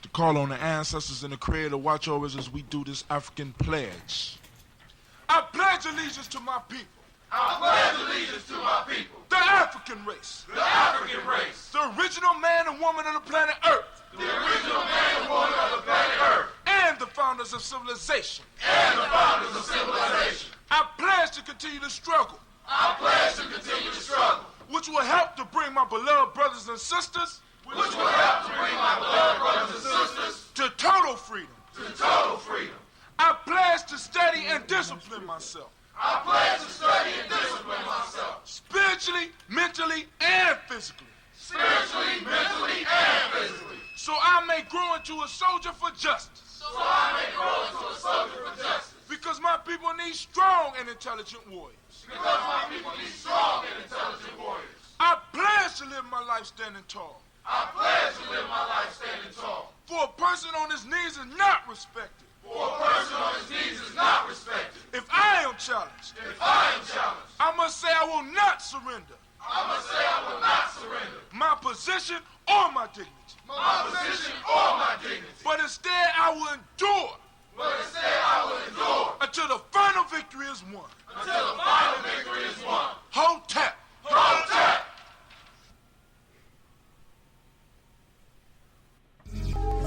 to call on the ancestors and the Creator watch over us as we do this African pledge. I pledge allegiance to my people. I pledge allegiance to my people. The African race. The African race. The original man and woman of the planet Earth. The original man and woman of the planet Earth. And the founders of civilization. And the founders of civilization. I pledge to continue to struggle. I pledge to continue to struggle. Which will help to bring my beloved brothers and sisters. Which will help to bring my beloved brothers and sisters. To total freedom. To total freedom. I pledge to study and discipline myself. I pledge to study and discipline myself. Spiritually, mentally, and physically. Spiritually, mentally, and physically. So I may grow into a soldier for justice. So I may grow into a soldier for justice. Because my people need strong and intelligent warriors. Because my people need strong and intelligent warriors. I pledge to live my life standing tall. I pledge to live my life standing tall. For a person on his knees is not respected. For a person on his knees is not respected. If I am challenged, I must say I will not surrender. I must say I will not surrender. My position or my dignity. My position or my dignity. But instead I will endure. But instead I will endure. Until the final victory is won. Until the final victory is won. Hold tap. Hold tap.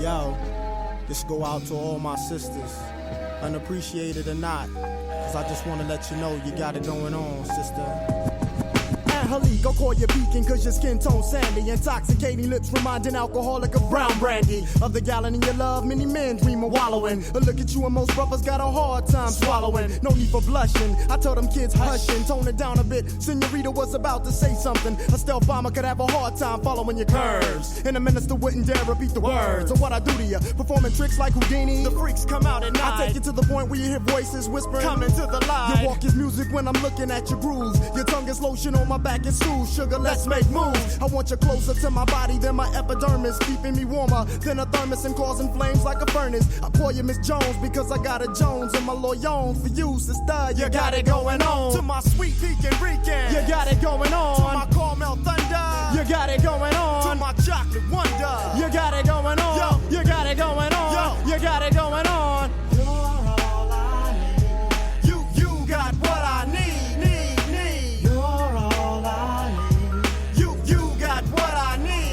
Yo, this go out to all my sisters, unappreciated or not, cause I just wanna let you know you got it going on, sister. Angelique, I'll call you beacon cause your skin tone sandy. Intoxicating lips reminding alcoholic of brown brandy. Of the gallon in your love, many men dream of wallowing. But look at you and most brothers got a hard time swallowing. No need for blushing, I tell them kids hushing. Tone it down a bit, Senorita was about to say something. A stealth bomber could have a hard time following your curves. And a minister wouldn't dare repeat the words of what I do to you. Performing tricks like Houdini, the freaks come out at night. I take you to the point where you hear voices whispering, coming to the light. Your walk is music when I'm looking at your grooves. Your tongue is lotion on my back and soothe. Sugar, let's make moves. I want you closer to my body than my epidermis, keeping me warmer than a thermos and causing flames like a furnace. I call you Miss Jones because I got a Jones and my loyons for you, sister. You got it going on. To my sweet Pekin Rican, you got it going on. To my caramel thunder, you got it going on. To my chocolate wonder, you got it going on. Yo, you got it going on. Yo, you got it going on. You're all I need. You got what I need. You're all I need. You got what I need.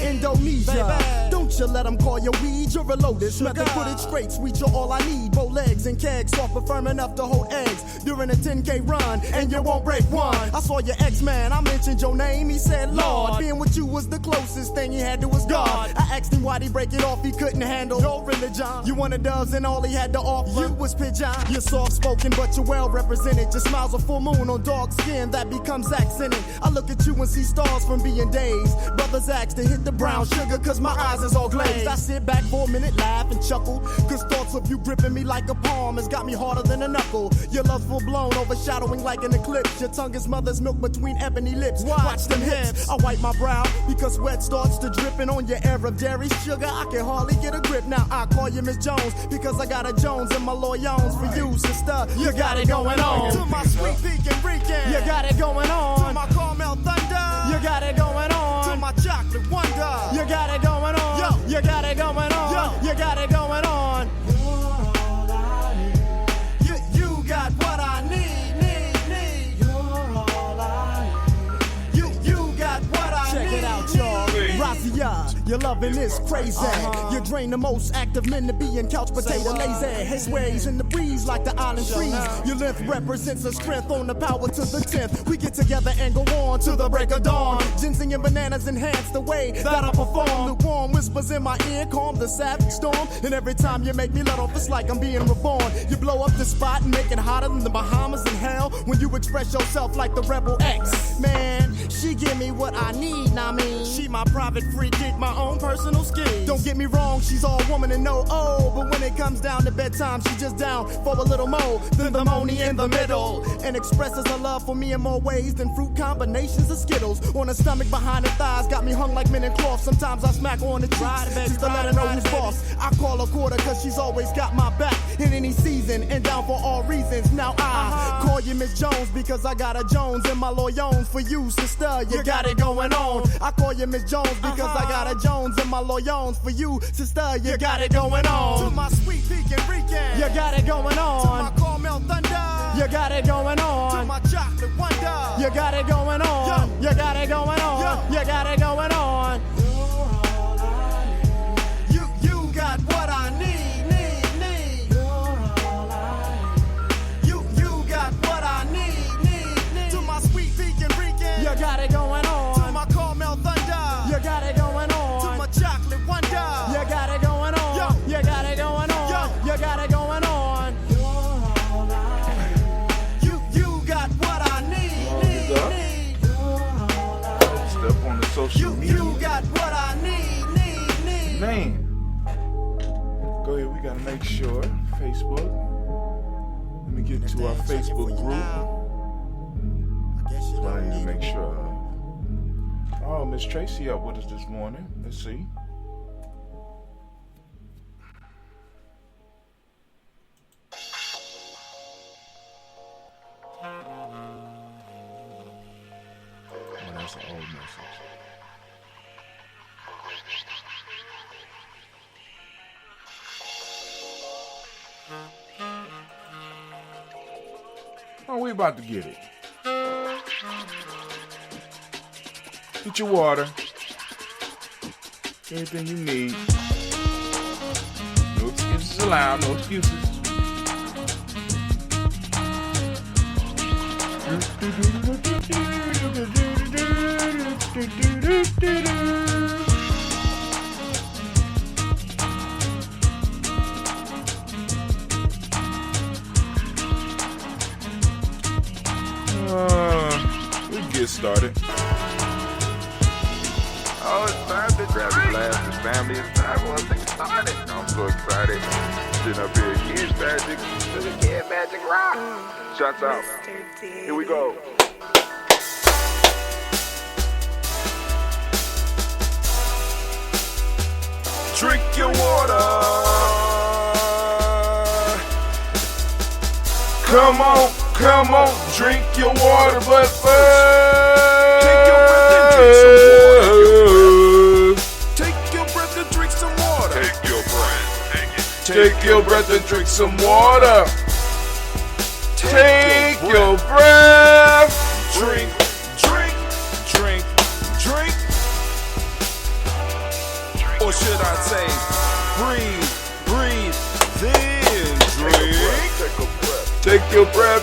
Indonesia. Baby. Don't you let them call you weed, you're a lotus. Method put it straight, sweet, you're all I need. Bow legs and kegs, soft but firm enough to hold eggs. During a 10K run, and you won't break one. I saw your ex-man, I mentioned your name, he said Lord. Being with you was the closest thing he had to his God. I asked him why'd he break it off, he couldn't handle your religion. You wanted doves and all he had to offer you was pigeon. You're soft-spoken but you're well-represented. Your smile's a full moon on dark skin that becomes accented. I look at you and see stars from being dazed. Brothers ask to hit the brown sugar cause my eyes is all glazed. I sit back for a minute, laugh and chuckle, cause thoughts of you gripping me like a palm has got me harder than a knuckle. Your love full blown, overshadowing like an eclipse. Your tongue is mother's milk between ebony lips. Watch them hips. I wipe my brow because sweat starts to dripping on your Arab dairy sugar. I can hardly get a grip. Now I call you Miss Jones because I got a Jones and my loyons for you, sister. You got it going on. To my sweet Pekin Rican, you got it going on. To my caramel thunder, you got it going on. To my chocolate wonder, you got it going on. Yo, you got it going on. Yo, you got it going on. You're all I need. You got what I need. You're all I need. You got what I need. Check it out, y'all. Razia, your loving is crazy. You drain the most active men to be in couch potato lazy. His ways in the breeze like the island trees. Your length represents a strength on the power to the 10th. We get together and go on to the break of dawn. Ginseng and bananas enhance the way that I perform. Lukewarm whispers in my ear calm the savage storm. And every time you make me let off, it's like I'm being reborn. You blow up the spot and make it hotter than the Bahamas in hell. When you express yourself like the Rebel X. Man, she give me what I need, I mean. She my private free gig, my own personal skills. Don't get me wrong, she's all woman and no but when it comes down to bedtime, she's just down for a little more than the money in the middle. And expresses her love for me in more ways than fruit combinations of Skittles. On her stomach, behind her thighs, got me hung like men in cloth. Sometimes I smack her on the cheeks just to let her know who's boss. I call her quarter cause she's always got my back in any season and down for all reasons. Now I call you Miss Jones because I got a Jones and my loyons for you, sister. You got it going on. I call you Miss Jones because Because I got a Jones and my loyons for you, sister, you got it going on. To my sweet pecan Rican, you got it going on. To my caramel thunder, you got it going on. To my chocolate wonder, you got it going on. Yo. You got it going on. Yo. You got it going on. You got what I need, need. You're all I need. You got what I need. To my sweet pecan Rican, you got it going on. To my caramel thunder, you got it going on. To my chocolate wonder, you got it going on. Yo. You got it going on. Yo. You got it going on. You're all I need. You got what I need. You're all I need. Step on the social media. You got what I need. Man. Go ahead, we gotta make sure. Facebook. Let me get to our Facebook group. So I need to make sure. Oh, Miss Tracy up with us this morning. Let's see. Oh, that's an old message. Oh, we about to get it. Get your water. Anything you need. No excuses allowed, no excuses. We get started. Oh, it's time to grab a glass with family. It's time for us to get started. I'm so excited. Sitting up here, Kids Magic, to the Kid Magic Rock. Shots out. Here we go. Drink your water. Come on, drink your water, but first. Take your breath and drink some water. Take your breath. Take your breath and drink some water. Take your breath. Drink. Or should I say, breathe, then drink. Take your breath.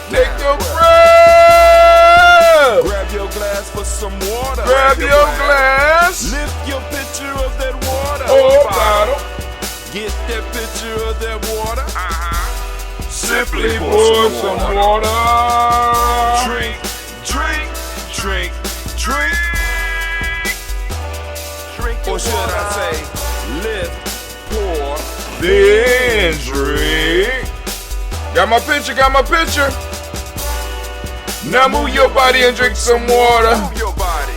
Grab your glass for some water. Grab your glass. Lift your pitcher of that water. Or bottle. Get that pitcher of that water. Simply pour some water. Drink. Or should I say, lift, pour, Then drink. Got my picture. Now move your body and drink some water. move your body.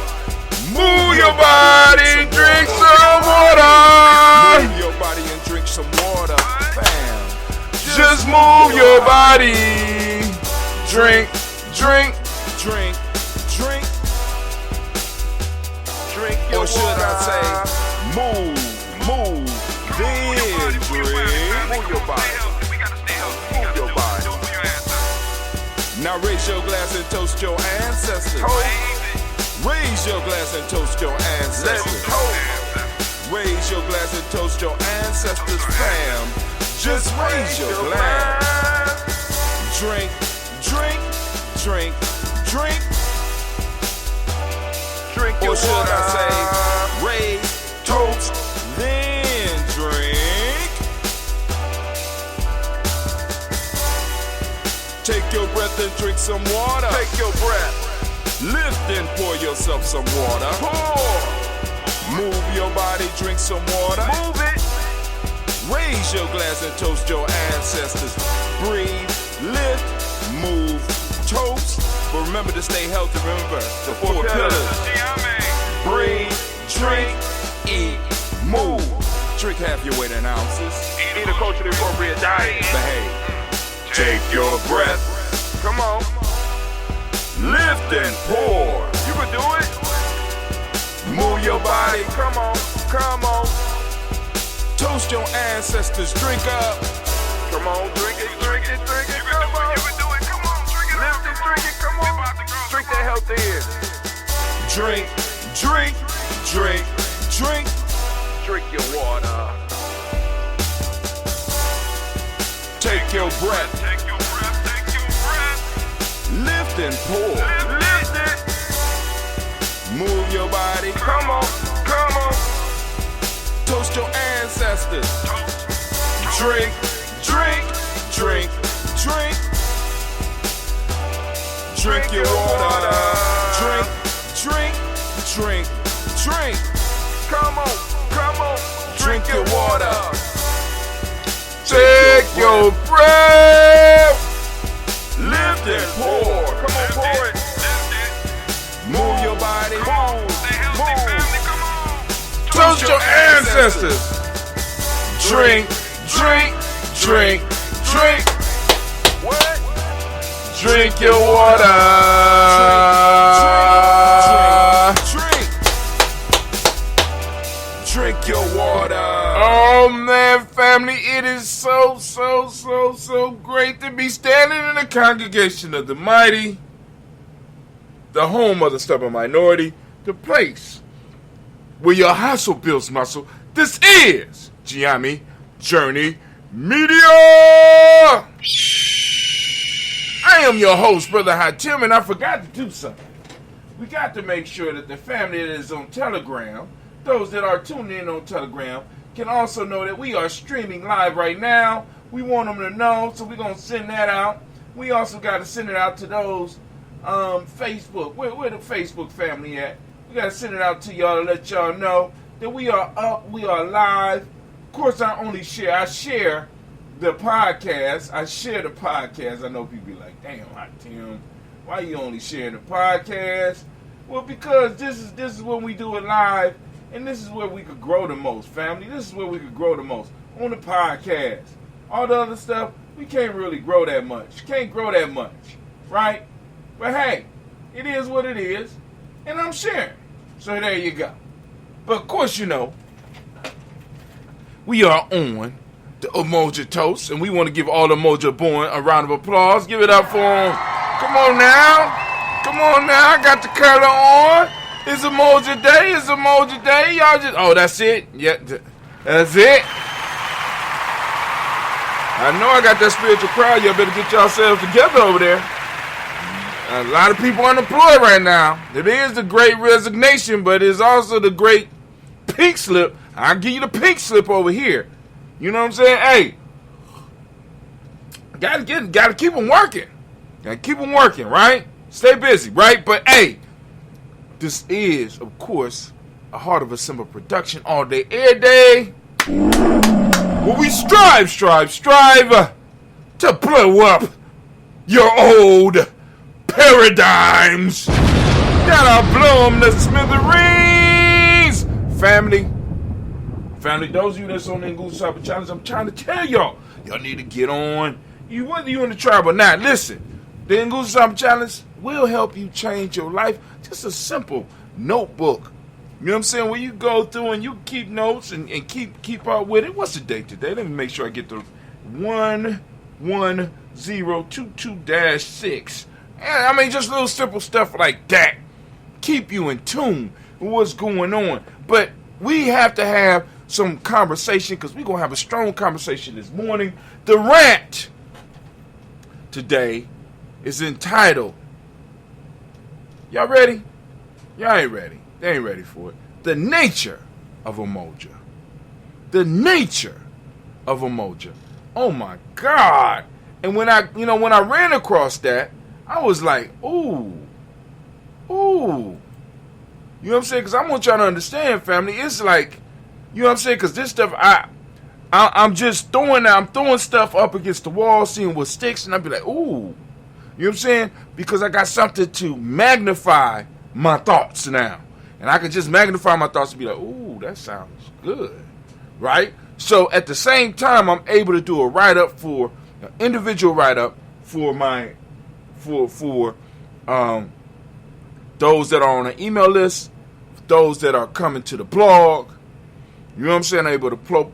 Move your body, drink some water. Move your body and drink some water. Bam. Just move your body. Drink. Or should I say, move, then drink. Move your body. Move your body. Now raise your glass and toast your ancestors. Raise your glass and toast your ancestors. Raise your glass and toast your ancestors, fam. Just raise your glass. Drink. Or should I say, raise, toast, then drink. Take your breath and drink some water. Take your breath. Lift and pour yourself some water. Pour. Move your body, drink some water. Move it. Raise your glass and toast your ancestors. Breathe, lift, move, toast. But remember to stay healthy. Remember the four pillars. Breathe, drink, eat, move. Drink half your weight in ounces. Eat a culturally appropriate diet. Behave. Take your breath. Come on. Lift and pour. You can do it. Move your body, come on, come on. Toast your ancestors, drink up. Come on, drink it, drink it, drink it, come on. You can do it, come on, drink it. Lift it, drink it, come on. Drink that healthy in. Drink, drink, drink, drink. Drink your water. Take your breath. Take your breath, take your breath. Lift and pour. Lift it. Move your body. Come on, come on. Toast your ancestors. Drink, drink, drink, drink. Drink your water. Drink, drink, drink, drink. Come on, come on. Drink your water. Take your breath. Lift and pour. Come on, pour it. Move your body. Move. Toast your ancestors. Drink, drink, drink, drink. What? Drink your water. Drink your water. Oh man, family, it is so great to be standing in the congregation of the mighty, the home of the stubborn minority, the place where your hustle builds muscle. This is Gye-Nyame Journey Media. I am your host, Brother Hatim, and I forgot to do something. We got to make sure that the family that is on Telegram, those that are tuned in on Telegram, can also know that we are streaming live right now. We want them to know, so we're going to send that out. We also got to send it out to those Facebook. Where the Facebook family at? We got to send it out to y'all to let y'all know that we are up, we are live. Of course, I share the podcast. I share the podcast. I know people be like, damn, Tim, why you only sharing the podcast? Well, because this is when we do it live, and this is where we could grow the most, family. This is where we could grow the most, on the podcast. All the other stuff, we can't really grow that much. Can't grow that much, right? But hey, it is what it is, and I'm sharing. So there you go. But of course, you know, we are on the Umoja Toast, and we want to give all the Umoja born a round of applause. Give it up for them. Come on now. Come on now. I got the color on. It's Umoja Day. It's Umoja Day. Y'all just, oh, that's it? Yeah, that's it. I know I got that spiritual crowd. Y'all better get yourselves together over there. A lot of people unemployed right now. It is the great resignation, but it's also the great pink slip. I'll give you the pink slip over here. You know what I'm saying? Hey, gotta keep them working. Gotta keep them working, right? Stay busy, right? But hey, this is, of course, a Heart of a Simple production, all day, every day. Where we strive to blow up your old paradigms. Gotta blow them to smithereens. Family, those of you that's on the Nguzo Cyber Challenge, I'm trying to tell y'all need to get on. Whether you're in the tribe or not, listen, the Nguzo Cyber Challenge will help you change your life. Just a simple notebook. You know what I'm saying? Where you go through and you keep notes and keep up with it. What's the date today? Let me make sure I get the 11022-6. I mean, just little simple stuff like that. Keep you in tune with what's going on. But we have to have some conversation, because we're going to have a strong conversation this morning. The rant today is entitled, y'all ready? Y'all ain't ready. They ain't ready for it. The nature of Umoja. The nature of Umoja. Oh my God. And when I ran across that, I was like, ooh. You know what I'm saying? Because I want y'all to understand, family. It's like, you know what I'm saying? Because this stuff, I'm just throwing stuff up against the wall, seeing what sticks, and I'll be like, ooh. You know what I'm saying? Because I got something to magnify my thoughts now. And I can just magnify my thoughts and be like, ooh, that sounds good. Right? So at the same time, I'm able to do a write-up for, an individual write-up for my, for those that are on an email list, those that are coming to the blog, you know what I'm saying, able to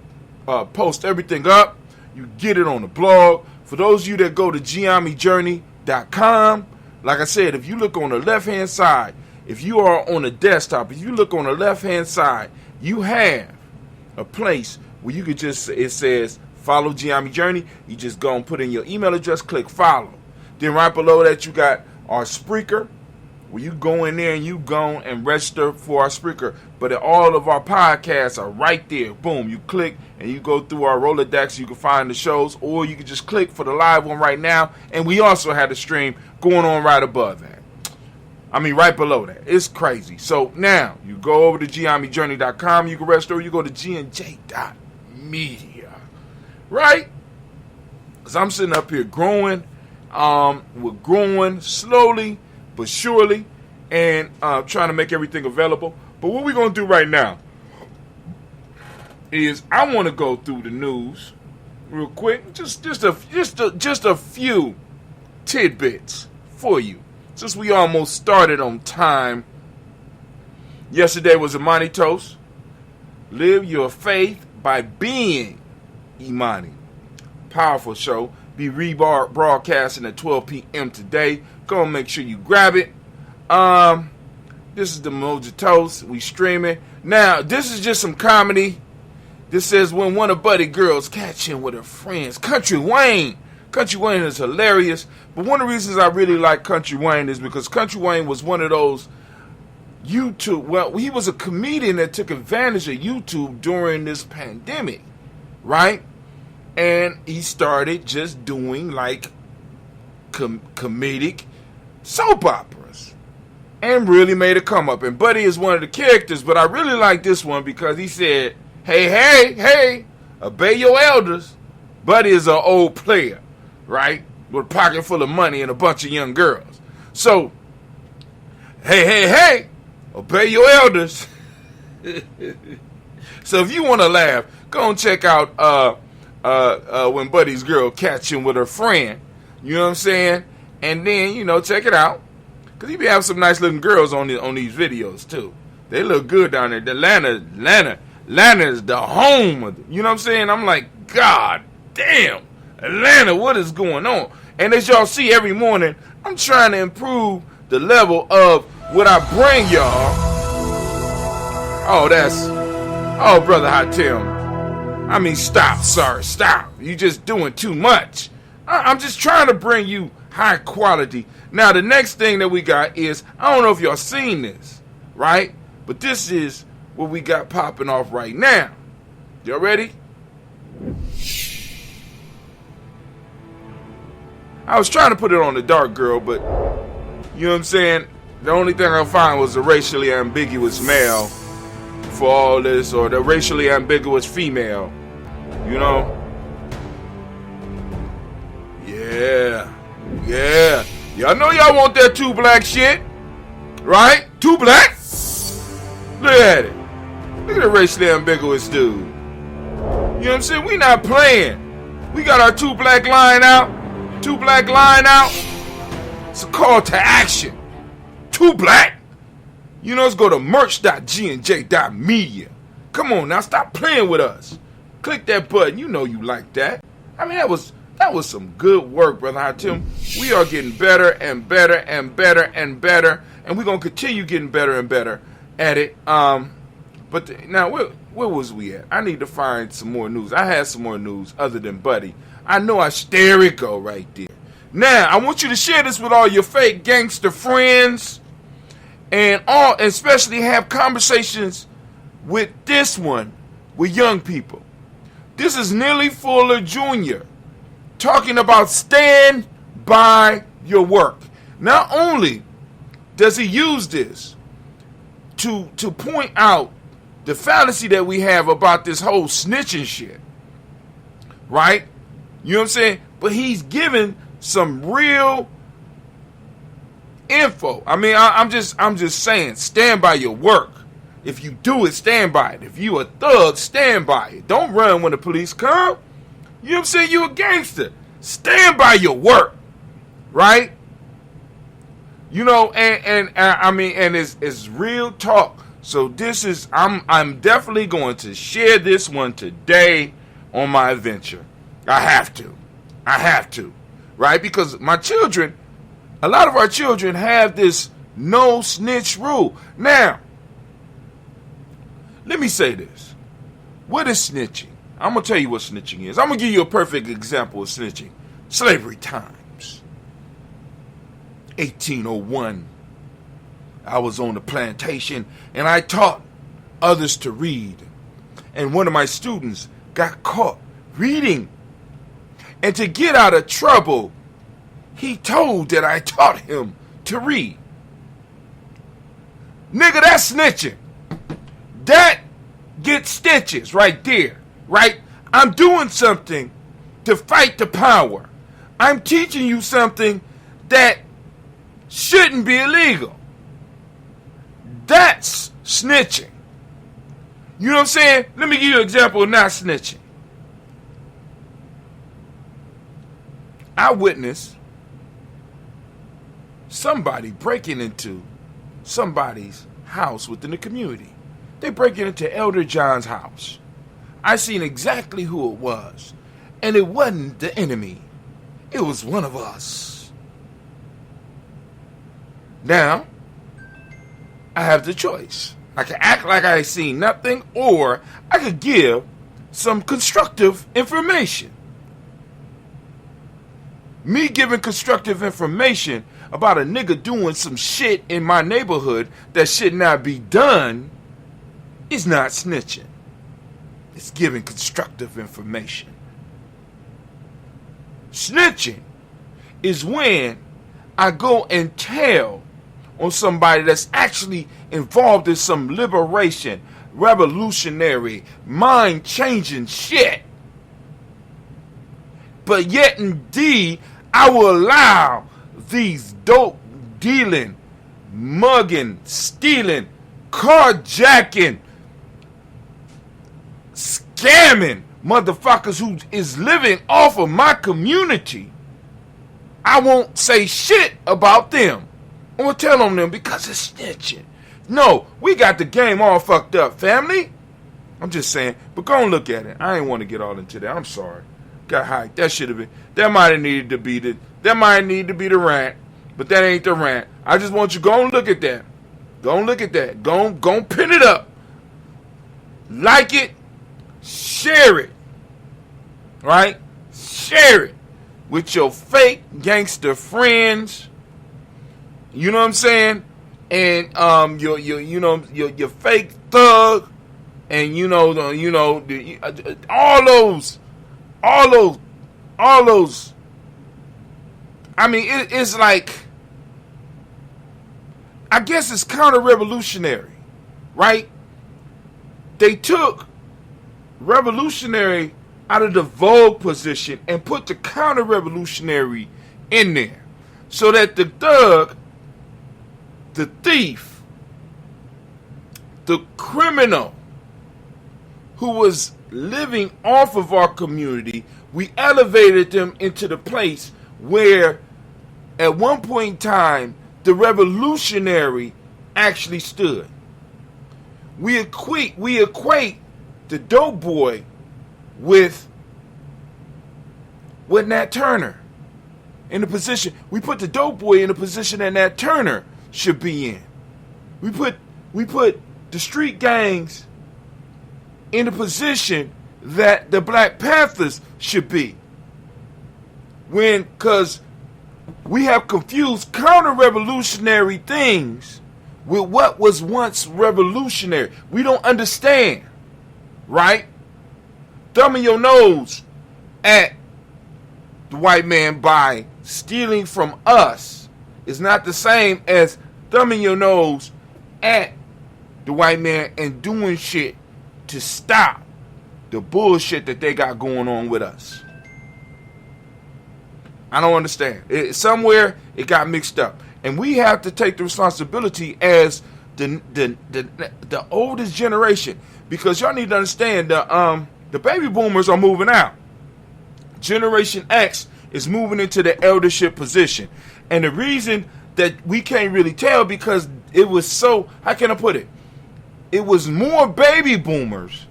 post everything up. You get it on the blog. For those of you that go to GNJMedia.support, like I said, if you look on the left-hand side, if you are on a desktop, if you look on the left-hand side, you have a place where you could just, it says, follow Gye-Nyame Journey. You just go and put in your email address, click follow. Then right below that, you got our Spreaker, where you go in there and you go and register for our Spreaker. But all of our podcasts are right there. Boom, you click and you go through our Rolodex. You can find the shows, or you can just click for the live one right now. And we also have the stream going on right above that. I mean, right below that. It's crazy. So now you go over to GNJMedia.com. You can register, or you go to GNJ.Media. Right? Because I'm sitting up here growing. We're growing slowly but surely, and trying to make everything available. But what we're going to do right now is I want to go through the news real quick. Just a few tidbits for you. Since we almost started on time. Yesterday was Imani Toast. Live your faith by being Imani. Powerful show. Be rebroadcasting at 12 p.m. today. Go and make sure you grab it. This is the Umoja Toast. We streaming. Now, this is just some comedy. This says when one of Buddy girls catch him with her friends. Country Wayne. Country Wayne is hilarious. But one of the reasons I really like Country Wayne is because Country Wayne was one of those YouTube. Well, he was a comedian that took advantage of YouTube during this pandemic. Right? And he started just doing like comedic soap operas and really made a come up. And Buddy is one of the characters, but I really like this one because he said, hey, obey your elders. Buddy is an old player, right? With a pocket full of money and a bunch of young girls. So, hey, obey your elders. So if you want to laugh, go and check out when Buddy's girl catch him with her friend. You know what I'm saying? And then, check it out. Because he be having some nice looking girls on these videos, too. They look good down there. Atlanta is the home of you know what I'm saying? I'm like, God damn. Atlanta, what is going on? And as y'all see every morning, I'm trying to improve the level of what I bring y'all. Oh, Brother Hatem. I mean, stop, sir, stop. You just doing too much. I'm just trying to bring you high quality. Now, the next thing that we got is, I don't know if y'all seen this, right? But this is what we got popping off right now. Y'all ready? I was trying to put it on the dark girl, but you know what I'm saying? The only thing I found was a racially ambiguous male for all this, or the racially ambiguous female. You know? Yeah. Y'all know y'all want that 2 black shit. Right? 2 black? Look at it. Look at the racially ambiguous dude. You know what I'm saying? We not playing. We got our 2 black line out. 2 black line out. It's a call to action. 2 black? Let's go to merch.GNJ.Media. Come on now, stop playing with us. Click that button. You know you like that. I mean, that was some good work, Brother Hatem. We are getting better and better and better and better, and we're going to continue getting better and better at it. Now, where was we at? I need to find some more news. I had some more news other than Buddy. There it go right there. Now, I want you to share this with all your fake gangster friends, and especially have conversations with this one with young people. This is Neely Fuller Jr. talking about stand by your work. Not only does he use this to point out the fallacy that we have about this whole snitching shit, right? You know what I'm saying? But he's given some real info. I mean, I'm just saying, stand by your work. If you do it, stand by it. If you a thug, stand by it. Don't run when the police come. You know what I'm saying? You a gangster. Stand by your work, right? And I mean, and it's real talk. So this is, I'm definitely going to share this one today on my adventure. I have to, right? Because my children, a lot of our children have this no snitch rule. Now, let me say this. What is snitching? I'm going to tell you what snitching is. I'm going to give you a perfect example of snitching. Slavery times. 1801. I was on the plantation and I taught others to read. And one of my students got caught reading. And to get out of trouble, he told that I taught him to read. Nigga, that's snitching. That gets stitches right there, right? I'm doing something to fight the power. I'm teaching you something that shouldn't be illegal. That's snitching. You know what I'm saying? Let me give you an example of not snitching. I witnessed somebody breaking into somebody's house within the community. They breaking into Elder John's house. I seen exactly who it was. And it wasn't the enemy. It was one of us. Now, I have the choice. I can act like I seen nothing, or I could give some constructive information. Me giving constructive information about a nigga doing some shit in my neighborhood that should not be done is not snitching. It's giving constructive information. Snitching is when I go and tell on somebody that's actually involved in some liberation, revolutionary, mind-changing shit. But yet indeed, I will allow these dope dealing, mugging, stealing, carjacking, scamming motherfuckers who is living off of my community. I won't say shit about them. I'm going to tell on them because it's snitching. No, we got the game all fucked up, family. I'm just saying, but go and look at it. I ain't want to get all into that. I'm sorry. Got hyped. That should have been, that might have needed to be that might need to be the rant, but that ain't the rant. I just want you to go and look at that. Go and look at that. Go and pin it up. Like it. Share it. Right? Share it with your fake gangster friends. You know what I'm saying? And your fake thug, and all those. I mean, it's like, I guess it's counter-revolutionary, right? They took revolutionary out of the vogue position and put the counter-revolutionary in there, so that the thug, the thief, the criminal who was living off of our community, we elevated them into the place where at one point in time the revolutionary actually stood. We equate the dope boy with Nat Turner in the position. We put the dope boy in the position that Nat Turner should be in. We put the street gangs in the position that the Black Panthers should be. Because we have confused counter-revolutionary things with what was once revolutionary. We don't understand, right? Thumbing your nose at the white man by stealing from us is not the same as thumbing your nose at the white man and doing shit to stop the bullshit that they got going on with us. I don't understand. Somewhere it got mixed up. And we have to take the responsibility as the oldest generation, because y'all need to understand the baby boomers are moving out. Generation X is moving into the eldership position. And the reason that we can't really tell, because it was so, how can I put it? it was more baby boomers.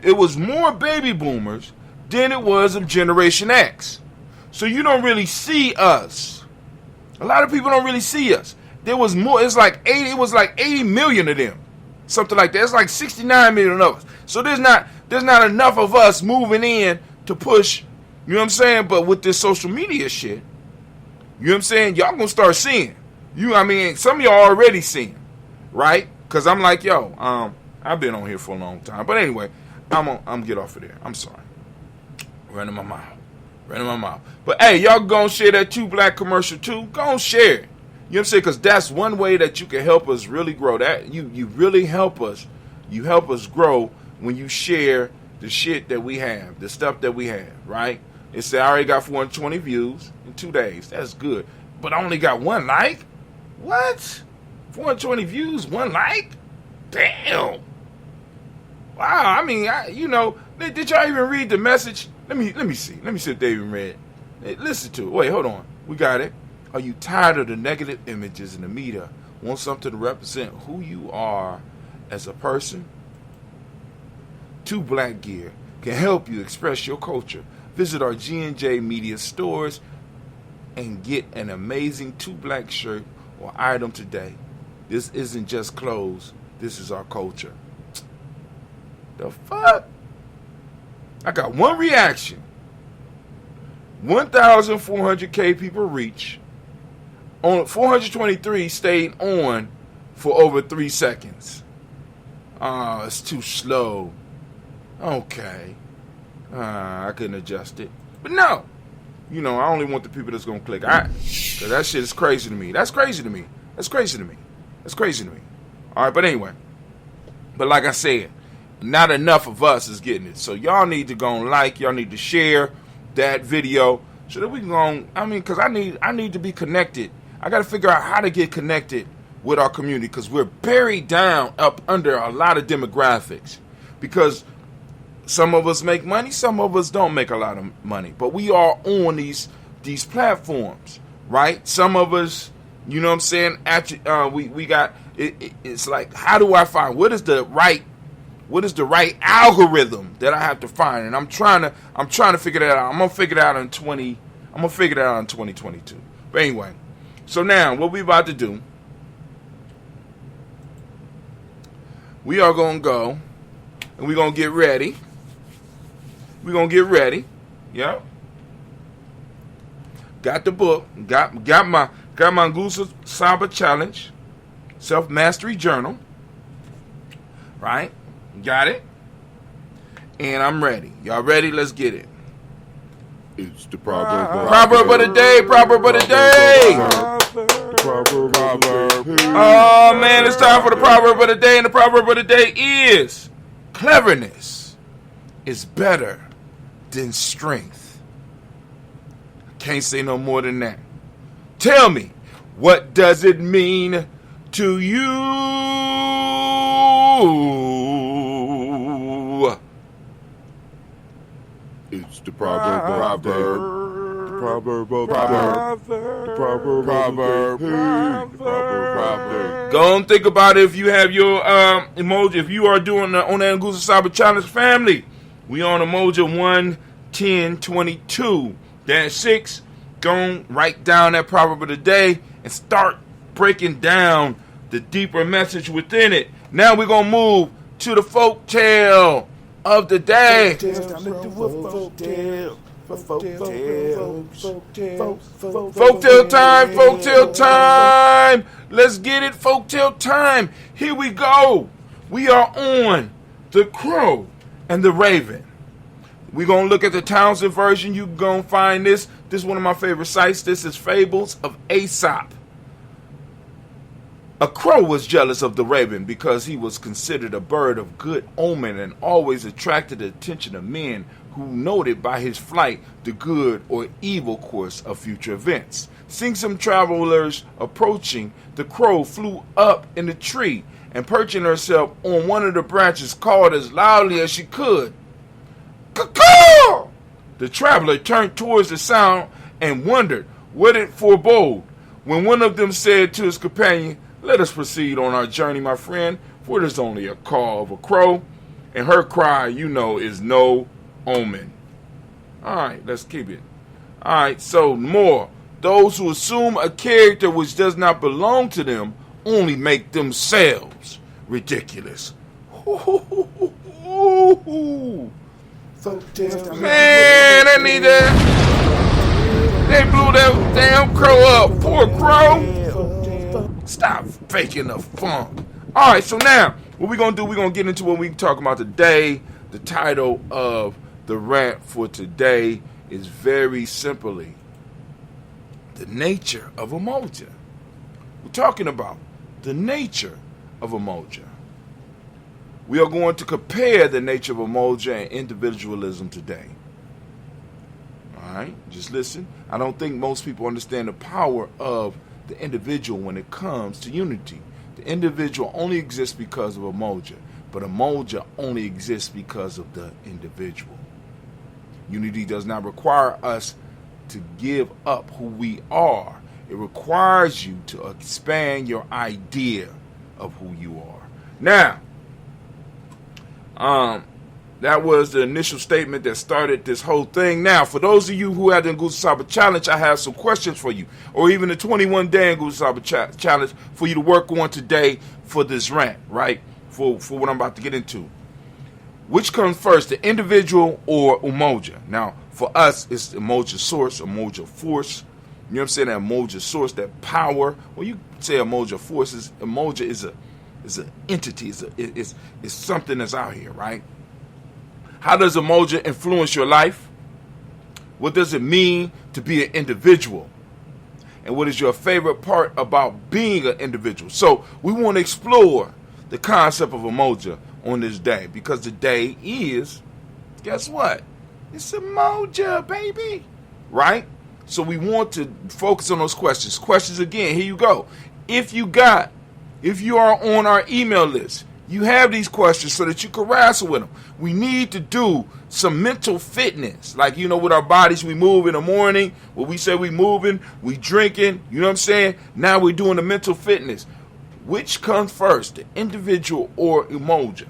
It was more baby boomers than it was of Generation X. So you don't really see us. A lot of people don't really see us. There was more. It was like 80 million of them. Something like that. It's like 69 million of us. So there's not enough of us moving in to push, you know what I'm saying? But with this social media shit, you know what I'm saying? Y'all gonna start seeing. Some of y'all already seeing, right? Because I'm like, I've been on here for a long time. But anyway, I'm gonna get off of there. I'm sorry. Running my mouth. But hey, y'all gonna share that 2 Black commercial too? Go and share it. You know what I'm saying? Because that's one way that you can help us really grow. That you really help us. You help us grow when you share the shit that we have, the stuff that we have, right? It said I already got 420 views in 2 days. That's good. But I only got 1 like? What? 420 views, 1 like? Damn. Wow. Did y'all even read the message? Let me see. Let me see if they even read. Hey, listen to it. Wait, hold on. We got it. Are you tired of the negative images in the media? Want something to represent who you are as a person? 2 Black Gear can help you express your culture. Visit our G&J Media stores and get an amazing 2 Black shirt or item today. This isn't just clothes. This is our culture. The fuck? I got 1 reaction. 1,400K people reach. On 423 stayed on for over 3 seconds. Oh, it's too slow. Okay. I couldn't adjust it. But no. I only want the people that's going to click. Because that shit is crazy to me. That's crazy to me. All right, but anyway. But like I said, not enough of us is getting it. So y'all need to go and like. Y'all need to share that video so that we can go on. Because I need to be connected. I got to figure out how to get connected with our community because we're buried down up under a lot of demographics. Because some of us make money, some of us don't make a lot of money. But we are on these platforms, right? Some of us, you know what I'm saying? We got it's like, how do I find what is the right algorithm that I have to find? And I'm trying to figure that out. I'm gonna figure that out in 2022. But anyway. So now, what we about to do, we are going to go, and we're going to get ready. Yep. Got the book. Got my Ngusa Saba Challenge, Self-Mastery Journal. Right? Got it. And I'm ready. Y'all ready? Let's get it. It's the proverb of the day. Oh man, it's time for the proverb of the day, and the proverb of the day is: cleverness is better than strength. Can't say no more than that. Tell me, what does it mean to you? It's the proverb. Go and think about it if you have your emoji. If you are doing on the Ngusa Saba Challenge family, we on emoji 11022-6. Go and write down that proverb of the day and start breaking down the deeper message within it. Now we're gonna move to the folktale of the day. Folktale time. Let's get it. Folktale time. Here we go. We are on The Crow and the Raven. We're going to look at the Townsend version. You can go and find this. This is one of my favorite sites. This is Fables of Aesop. A crow was jealous of the raven because he was considered a bird of good omen and always attracted the attention of men who noted by his flight the good or evil course of future events. Seeing some travelers approaching, the crow flew up in the tree and, perching herself on one of the branches, called as loudly as she could, "Caw-caw!" The traveler turned towards the sound and wondered what it forebode, when one of them said to his companion, let us proceed on our journey, my friend, for it is only a call of a crow, and her cry, you know, is no omen. All right, let's keep it. All right, so more. Those who assume a character which does not belong to them only make themselves ridiculous. Man, I need that. They blew that damn crow up. Poor crow. Stop faking the funk. All right, so now what we're going to do, we're going to get into what we're talking about today. The title of the rant for today is very simply the nature of Umoja. We're talking about the nature of Umoja. We are going to compare the nature of Umoja and individualism today. All right, just listen. I don't think most people understand the power of the individual when it comes to unity. The individual only exists because of Umoja, but Umoja only exists because of the individual. Unity does not require us to give up who we are. It requires you to expand your idea of who you are. Now, that was the initial statement that started this whole thing. Now, for those of you who had the Nguzo Saba Challenge, I have some questions for you, or even the 21-day Nguzo Saba Challenge for you to work on today for this rant, right? For what I'm about to get into. Which comes first, the individual or Umoja? Now, for us, it's the Umoja source, Umoja force. You know what I'm saying? That Umoja source, that power. Well, you say Umoja force. Umoja is an entity. It's something that's out here, right? How does Umoja influence your life? What does it mean to be an individual? And what is your favorite part about being an individual? So we want to explore the concept of Umoja on this day, because the day is, guess what? It's Umoja, baby, right? So we want to focus on those questions. Questions again, here you go. If you are on our email list, you have these questions so that you can wrestle with them. We need to do some mental fitness. Like, you know, with our bodies, we move in the morning. When we say we moving, we drinking. You know what I'm saying? Now we're doing the mental fitness. Which comes first, the individual or Umoja?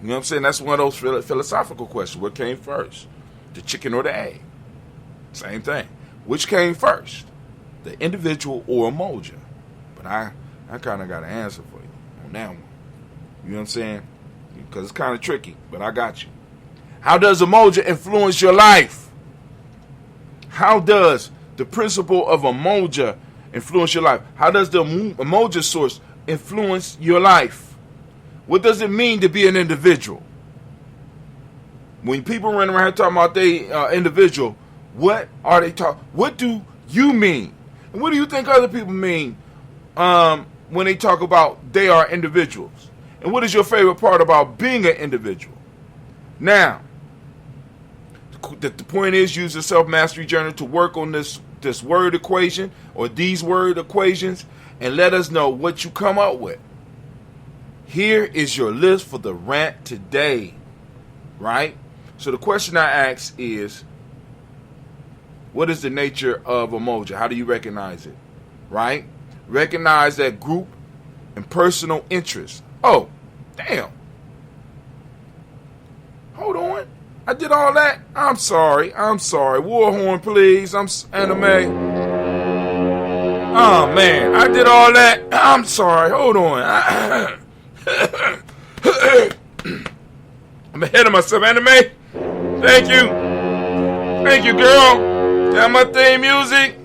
You know what I'm saying? That's one of those philosophical questions. What came first? The chicken or the egg? Same thing. Which came first? The individual or Umoja? But I kind of got an answer for you on that one. You know what I'm saying? Because it's kind of tricky, but I got you. How does Umoja influence your life? How does the principle of Umoja influence your life? How does the Umoja source influence your life? What does it mean to be an individual? When people run around here talking about they individual, what are they talking? What do you mean? And what do you think other people mean when they talk about they are individuals? And what is your favorite part about being an individual? Now, the point is, use the self-mastery journal to work on this word equation or these word equations and let us know what you come up with. Here is your list for the rant today, right? So the question I ask is, what is the nature of Umoja? How do you recognize it, right? Recognize that group and personal interest. Oh, damn. Hold on. I did all that? I'm sorry. Warhorn, please. I'm anime. Oh, man. I did all that. I'm sorry. Hold on. I'm ahead of myself, anime. Thank you, girl. Got my theme music.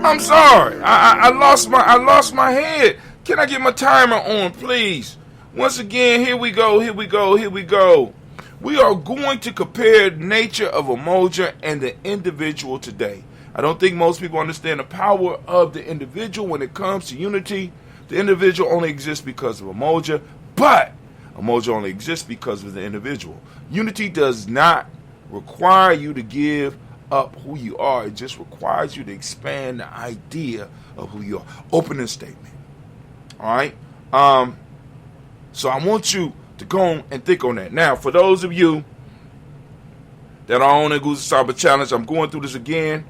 I'm sorry. I lost my head. Can I get my timer on, please? Once again, here we go. We are going to compare the nature of Umoja and the individual today. I don't think most people understand the power of the individual when it comes to unity. The individual only exists because of Umoja, but Umoja only exists because of the individual. Unity does not require you to give up who you are. It just requires you to expand the idea of who you are. Opening statement. All right? So I want you to go and think on that. Now, for those of you that are on the Nguzo Saba Challenge. I'm going through this again.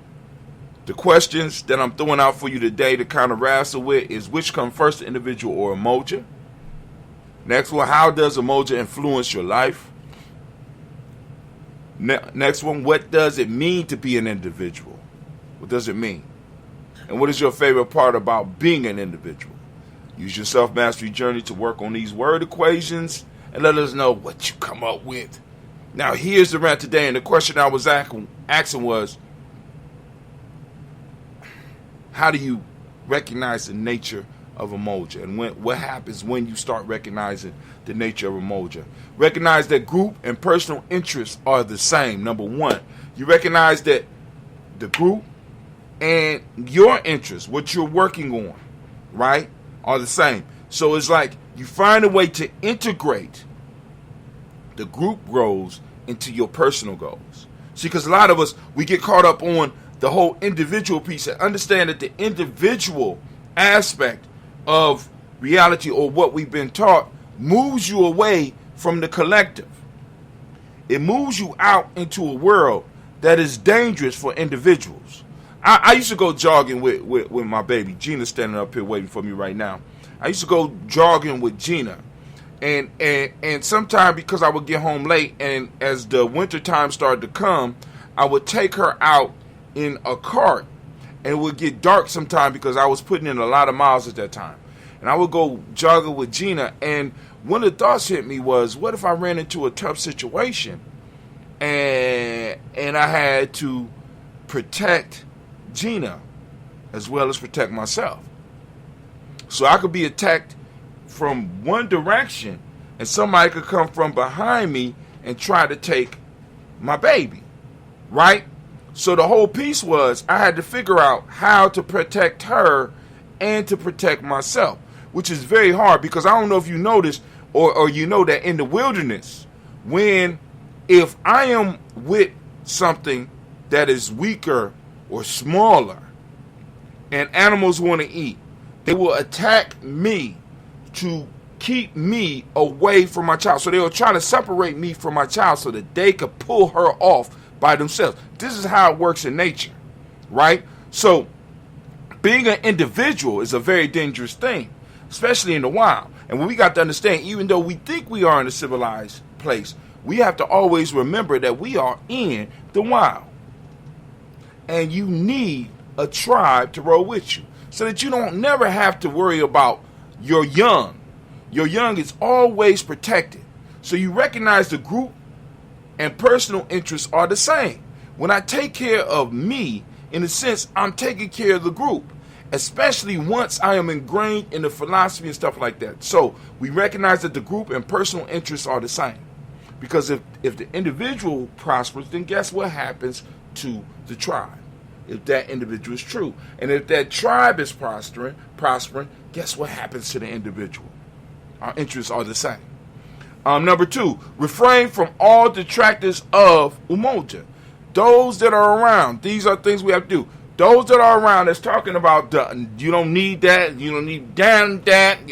The questions that I'm throwing out for you today to kind of wrestle with is, which comes first, the individual or Umoja? Next one, how does Umoja influence your life? Next one, what does it mean to be an individual? What does it mean? And what is your favorite part about being an individual? Use your self-mastery journey to work on these word equations and let us know what you come up with. Now, here's the rant today, and the question I was asking was, how do you recognize the nature of Umoja? And what happens when you start recognizing the nature of Umoja? Recognize that group and personal interests are the same. Number one, you recognize that the group and your interests, what you're working on, right, are the same. So it's like you find a way to integrate the group goals into your personal goals. See, because a lot of us, we get caught up on the whole individual piece and understand that the individual aspect of reality, or what we've been taught, moves you away from the collective. It moves you out into a world that is dangerous for individuals. I used to go jogging with my baby. Gina's standing up here waiting for me right now. I used to go jogging with Gina. And sometimes, because I would get home late, and as the winter time started to come, I would take her out in a cart, and it would get dark sometime because I was putting in a lot of miles at that time. And I would go jogging with Gina, and one of the thoughts hit me was, what if I ran into a tough situation and I had to protect Gina as well as protect myself? So I could be attacked from one direction, and somebody could come from behind me and try to take my baby, right? So the whole piece was, I had to figure out how to protect her and to protect myself, which is very hard, because I don't know if you noticed or you know that in the wilderness, if I am with something that is weaker or smaller and animals want to eat, they will attack me to keep me away from my child. So they will try to separate me from my child so that they could pull her off by themselves. This is how it works in nature, right? So being an individual is a very dangerous thing, especially in the wild. And we got to understand, even though we think we are in a civilized place, we have to always remember that we are in the wild. And you need a tribe to roll with you, so that you don't never have to worry about your young. Your young is always protected. So you recognize the group and personal interests are the same. When I take care of me, in a sense, I'm taking care of the group, especially once I am ingrained in the philosophy and stuff like that. So we recognize that the group and personal interests are the same. Because if the individual prospers, then guess what happens to the tribe? If that individual is true. And if that tribe is prospering, guess what happens to the individual? Our interests are the same. Number two, refrain from all detractors of Umoja. Those that are around, these are things we have to do. Those that are around that's talking about, you don't need that, you don't need that,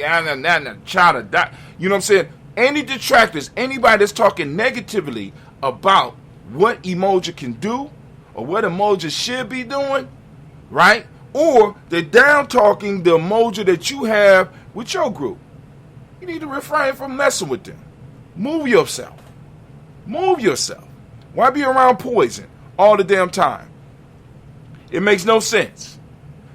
child of that. You know what I'm saying? Any detractors, anybody that's talking negatively about what Umoja can do or what Umoja should be doing, right? Or they're down talking the Umoja that you have with your group. You need to refrain from messing with them. Move yourself. Move yourself. Why be around poison all the damn time? It makes no sense.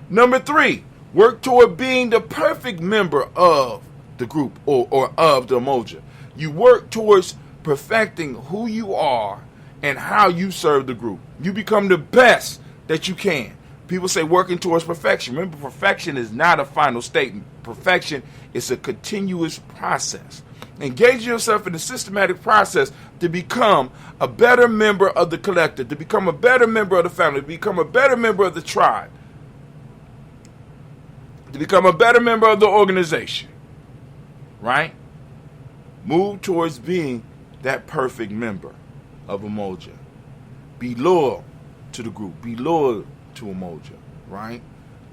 Number three, work toward being the perfect member of the group or of the Umoja. You work towards perfecting who you are and how you serve the group. You become the best that you can. People say working towards perfection. Remember, perfection is not a final statement. Perfection is a continuous process. Engage yourself in a systematic process to become a better member of the collective, to become a better member of the family, to become a better member of the tribe, to become a better member of the organization, right? Move towards being that perfect member of Umoja. Be loyal to the group. Be loyal to Umoja, right?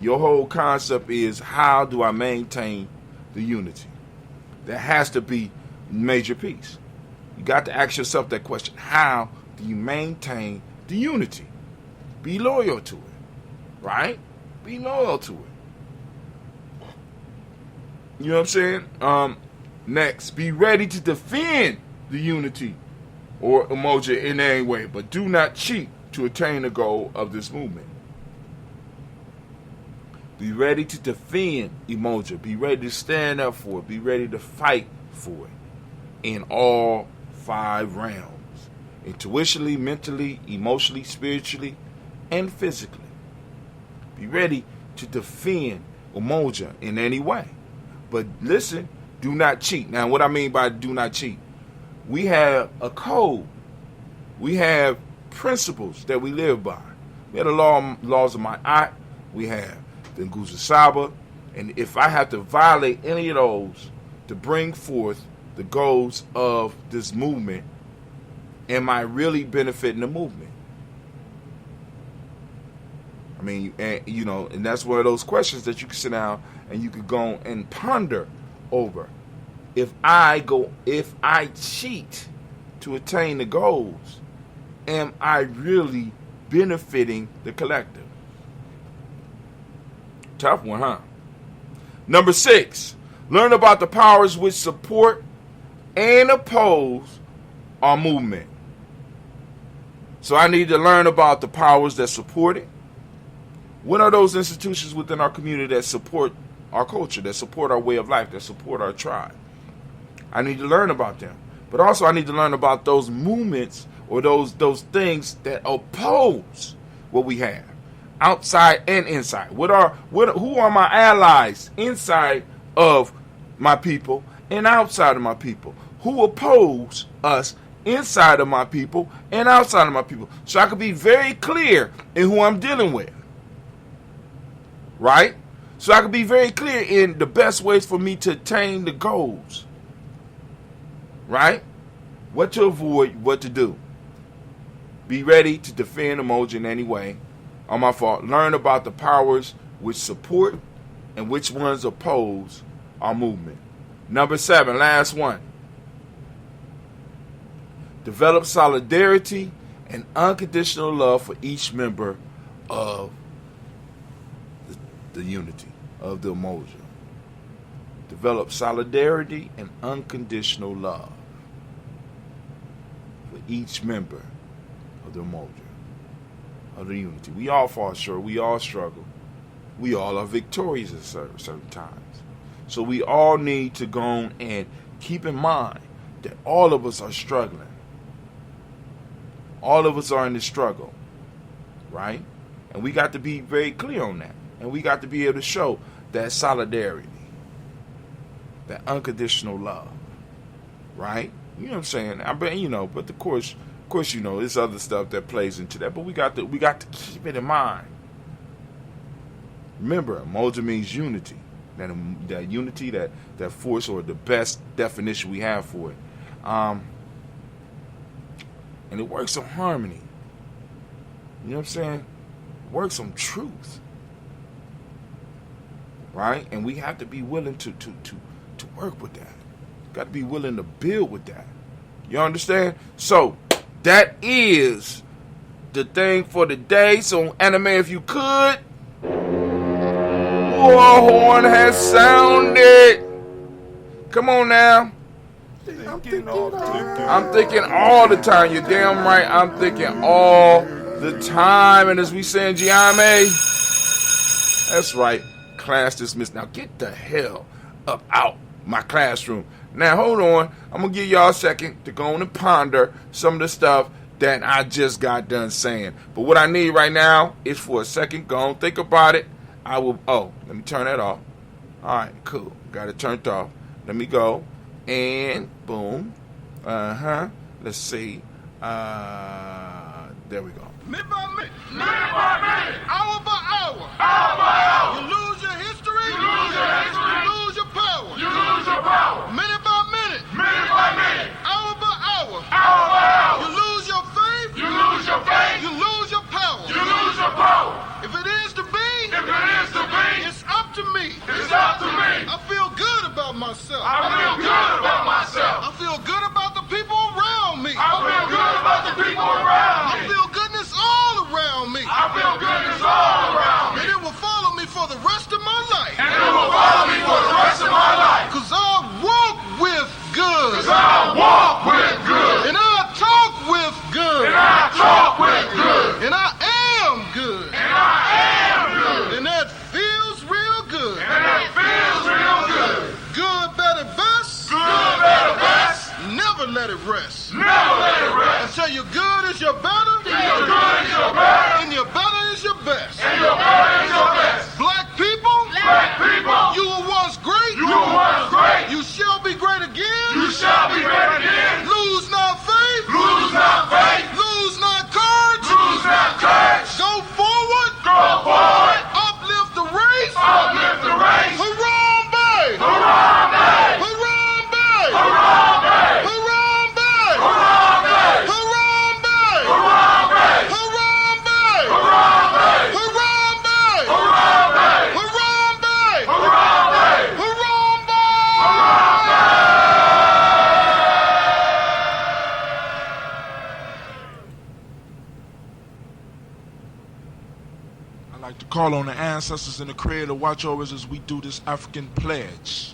Your whole concept is, how do I maintain the unity? That has to be major piece. You got to ask yourself that question. How do you maintain the unity? Be loyal to it, right? Be loyal to it. You know what I'm saying? Next, be ready to defend the unity or Umoja in any way, but do not cheat to attain the goal of this movement. Be ready to defend Umoja. Be ready to stand up for it. Be ready to fight for it in all 5 realms. Intuitionally, mentally, emotionally, spiritually, and physically. Be ready to defend Umoja in any way. But listen, do not cheat. Now, what I mean by do not cheat, we have a code. We have principles that we live by. We have the laws of my aunt. We have the Nguzo Saba. And if I have to violate any of those to bring forth the goals of this movement, am I really benefiting the movement? I mean, and that's one of those questions that you can sit down and you could go and ponder over. If I cheat to attain the goals, am I really benefiting the collective? Tough one, huh? Number 6, learn about the powers which support and oppose our movement. So I need to learn about the powers that support it. What are those institutions within our community that support our culture, that support our way of life, that support our tribe? I need to learn about them. But also I need to learn about those movements or those things that oppose what we have, outside and inside. Who are my allies inside of my people and outside of my people? Who oppose us inside of my people and outside of my people? So I can be very clear in who I'm dealing with. Right? So I can be very clear in the best ways for me to attain the goals. Right? What to avoid, what to do. Be ready to defend Umoja in any way. On my fault. Learn about the powers which support and which ones oppose our movement. Number 7, last one. Develop solidarity and unconditional love for each member of the unity of the Umoja. Develop solidarity and unconditional love for each member of the Umoja, of the unity. We all fall short. We all struggle. We all are victorious at certain times. So we all need to go on and keep in mind that all of us are struggling. All of us are in the struggle, right? And we got to be very clear on that. And we got to be able to show that solidarity, that unconditional love, right? You know what I'm saying? But of course, there's other stuff that plays into that. But we got to keep it in mind. Remember, Umoja means unity. That unity, that force, or the best definition we have for it. And it works on harmony. You know what I'm saying? It works on truth. Right? And we have to be willing to work with that. Got to be willing to build with that. You understand? So, that is the thing for the day. So, Anime, if you could. War horn has sounded. Come on now. I'm thinking all the time. You're damn right. I'm thinking all the time. And as we say in Gye-Nyame, that's right. Class dismissed. Now get the hell up out my classroom. Now hold on. I'm going to give y'all a second to go on and ponder some of the stuff that I just got done saying. But what I need right now is for a second. Go on, think about it. Let me turn that off. All right, cool. Got it turned off. Let me go. And boom. Let's see. There we go. Minute by minute. Minute by minute. Hour by hour. Hour by hour. You lose your history. You lose your history. You lose your power. You lose your power. Minute by minute. Minute by minute. Hour by hour. Hour by hour. You lose your faith. You lose your faith. You lose your power. You lose your power. If it is to be. If it is to be. It's up to me. It's up to me. I feel good about myself. I feel good about myself. I feel good about the people around me. I feel good about the people around me. life. And it will follow me for the rest of my life. Cause I walk with good. Cause I walk with good. And I talk with good. And I talk with good. And I am good. And I am good. And that feels real good. And that feels real good. Good, better, best. Good, better, best. Never let it rest. Never let it rest. Until your good is your better. Till your good is your better. And your better is your best. And your better is your best. Black people. Black people. You were once great. You were once great. You shall be great again. You shall be great again. Lose not faith. Lose not faith. Lose not courage. Lose not courage. Go forward. Go forward. Uplift the race. Uplift the race. Harambe. Harambe. Harambe. Harambe. Harambe. Harambe. Harambe. Harambe. Harambe. Harambe. Harambe. Harambe. Harambe. Harambe. I'd like to call on the ancestors and the Creator to watch over us as we do this African pledge.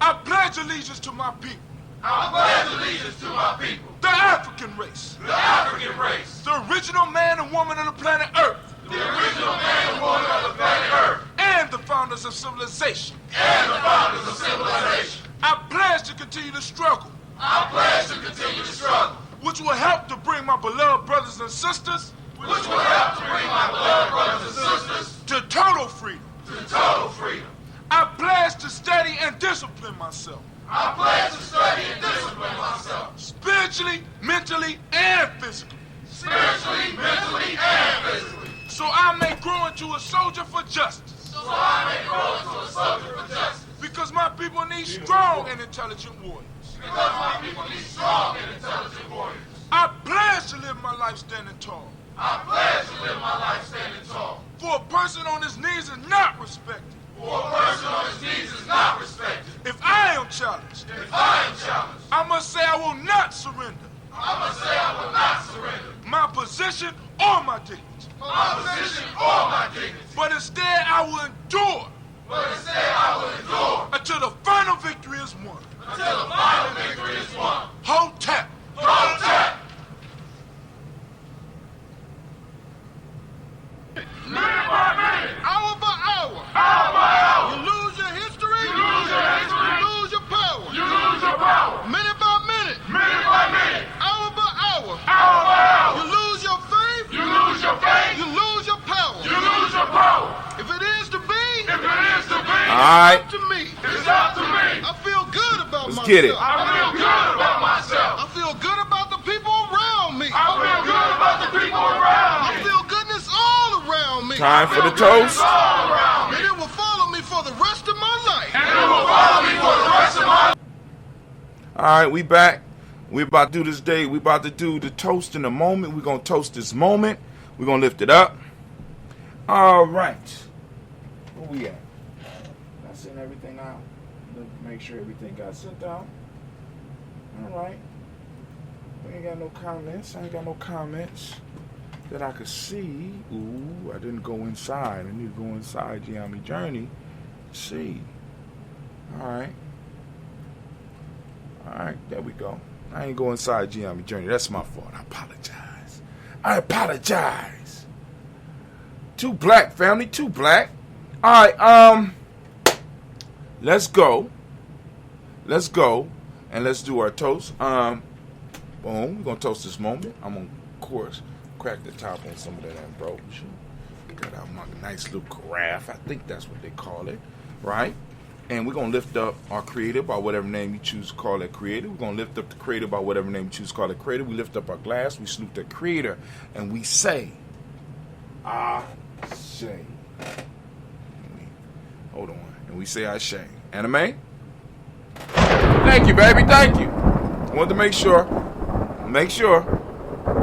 I pledge allegiance to my people. I pledge allegiance to my people. The African race. The African race. The original man and woman of the planet Earth. The original man and woman of the planet Earth. And the founders of civilization. And the founders of civilization. I pledge to continue to struggle. I pledge to continue to struggle. Which will help to bring my beloved brothers and sisters. Which will help to bring my beloved brothers and sisters to total freedom. to total freedom. I pledge to study and discipline myself. I pledge to study and discipline myself. Spiritually, mentally, and physically. Spiritually, mentally, and physically. So I may grow into a soldier for justice. So I may grow into a soldier for justice. Because my people need strong and intelligent warriors. Because my people need strong and intelligent warriors. I pledge to live my life standing tall. I pledge to live my life standing tall. For a person on his knees is not respected. For a person on his knees is not respected. If I am challenged, If I am challenged, I must say I will not surrender I must say I will not surrender my position or my dignity. my position or my dignity. But instead I will endure But instead I will endure until the final victory is won. until the final victory is won. Hold tap. Hold tight. Minute by minute, Hour by hour. hour by hour, You lose your history. you lose your history, You lose your power. you lose your power. Minute by minute. Minute by minute, Hour by hour. hour by hour, You lose your faith. you lose your faith, You lose your power. you lose your power. If it is to be, If it is to be, Alright, up to me. it's up to me. I feel good about Let's myself. get it. I feel good about myself. I feel good about the people around me. I feel good about the people around I me. feel goodness all around me. time for the It's toast. all around me. And it will follow me for the rest of my life. And it will follow me for the rest of my life. All right, we back. We about to do this day. We about to do the toast in a moment. We're going to toast this moment. We're going to lift it up. All right. Where we at? I sent everything out. Make sure everything got sent out. All right. We ain't got no comments. I ain't got no comments that I could see. Ooh, I didn't go inside. I need to go inside Gye-Nyame Journey. See. All right. All right, there we go. I ain't go inside Gye-Nyame Journey. That's my fault. I apologize. I apologize. Too black, family. Too black. All right, let's go. Let's go. And let's do our toast. Boom. We're going to toast this moment. I'm going to, of course, crack the top on some of that ambrosia. Got out my nice little graph. I think that's what they call it. Right? And we're going to lift up our creator by whatever name you choose to call that creator. We're going to lift up the creator by whatever name you choose to call that creator. We lift up our glass. We salute that creator. And we say, Ashe. Hold on. And we say Ashe. Anime? Thank you, baby. Thank you. I wanted to make sure.